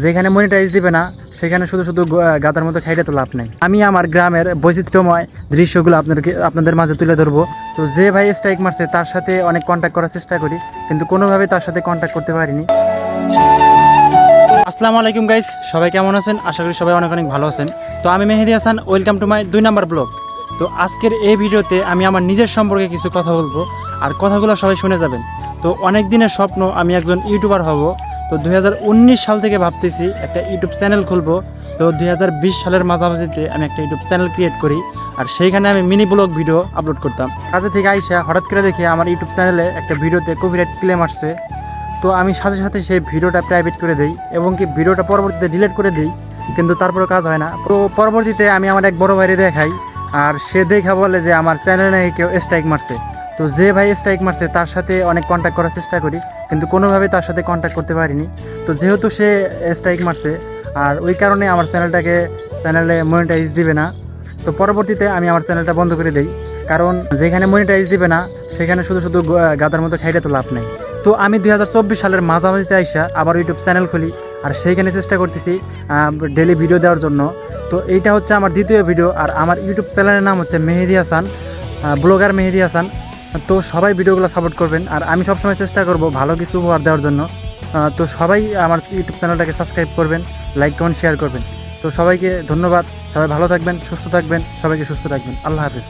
যেখানে মনিটাইজ দিবে না সেখানে শুধু শুধু গাদার মতো খাইতে তো লাভ নেই। আমি আমার গ্রামের বৈচিত্র্যময় দৃশ্যগুলো আপনাদের মাঝে তুলে ধরবো। তো যে ভাই স্ট্রাইক মারছে তার সাথে অনেক কন্ট্যাক্ট করার চেষ্টা করি, কিন্তু কোনোভাবে তার সাথে কন্ট্যাক্ট করতে পারিনি। আসসালামু আলাইকুম গাইস, সবাই কেমন আছেন? আশা করি সবাই অনেক অনেক ভালো আছেন। তো আমি Mehedi Hasan, welcome to my 2 number blog. তো আজকের এই ভিডিওতে আমি আমার নিজের সম্পর্কে কিছু কথা বলবো, আর কথাগুলো সবাই শুনে যাবেন। তো অনেক দিনের স্বপ্ন আমি একজন ইউটিউবার হব। তো 2019 সাল থেকে ভাবতেছি একটা ইউটিউব চ্যানেল খুলবো। তো 2020 সালের মাঝামাঝিতে আমি একটা ইউটিউব চ্যানেল ক্রিয়েট করি, আর সেইখানে আমি মিনি ব্লগ ভিডিও আপলোড করতাম। কাজে থেকে আইসা হঠাৎ করে দেখে আমার ইউটিউব চ্যানেলে একটা ভিডিওতে কপিরাইট ক্লেম আসছে। তো আমি সাথে সাথে সেই ভিডিওটা প্রাইভেট করে দিই এবং কি ভিডিওটা পরবর্তীতে ডিলিট করে দিই, কিন্তু তারপরে কাজ হয় না। তো পরবর্তীতে আমি আমার এক বড় ভাইরে দেখাই, আর সে দেখা বলে যে আমার চ্যানেলে নাকি কেউ স্ট্রাইক মারছে। তো যে ভাই স্ট্রাইক মারছে তার সাথে অনেক কন্ট্যাক্ট করার চেষ্টা করি, কিন্তু কোনোভাবে তার সাথে কন্ট্যাক্ট করতে পারিনি। তো যেহেতু সে স্ট্রাইক মারছে, আর ওই কারণে আমার চ্যানেলে মনিটাইজ দিবে না। তো পরবর্তীতে আমি আমার চ্যানেলটা বন্ধ করে দিই, কারণ যেখানে মনিটাইজ দিবে না সেখানে শুধু শুধু গাদার মতো খাইতে তো লাভ নেই। তো আমি 2024 সালের মাঝামাঝিতে আইসা আবার ইউটিউব চ্যানেল খুলি, আর সেইখানে চেষ্টা করতেছি ডেলি ভিডিও দেওয়ার জন্য। তো এইটা হচ্ছে আমার দ্বিতীয় ভিডিও, আর আমার ইউটিউব চ্যানেলের নাম হচ্ছে মেহেদি হাসান, ব্লগার মেহেদি হাসান। তো সবাই ভিডিওগুলো সাপোর্ট করবেন, আর আমি সবসময় চেষ্টা করব ভালো কিছু উপহার দেওয়ার জন্য। তো সবাই আমার ইউটিউব চ্যানেলটাকে সাবস্ক্রাইব করবেন, লাইক কমেন্ট শেয়ার করবেন। তো সবাইকে ধন্যবাদ, সবাই ভালো থাকবেন, সুস্থ থাকবেন, সবাইকে সুস্থ রাখবেন। আল্লাহ হাফেজ।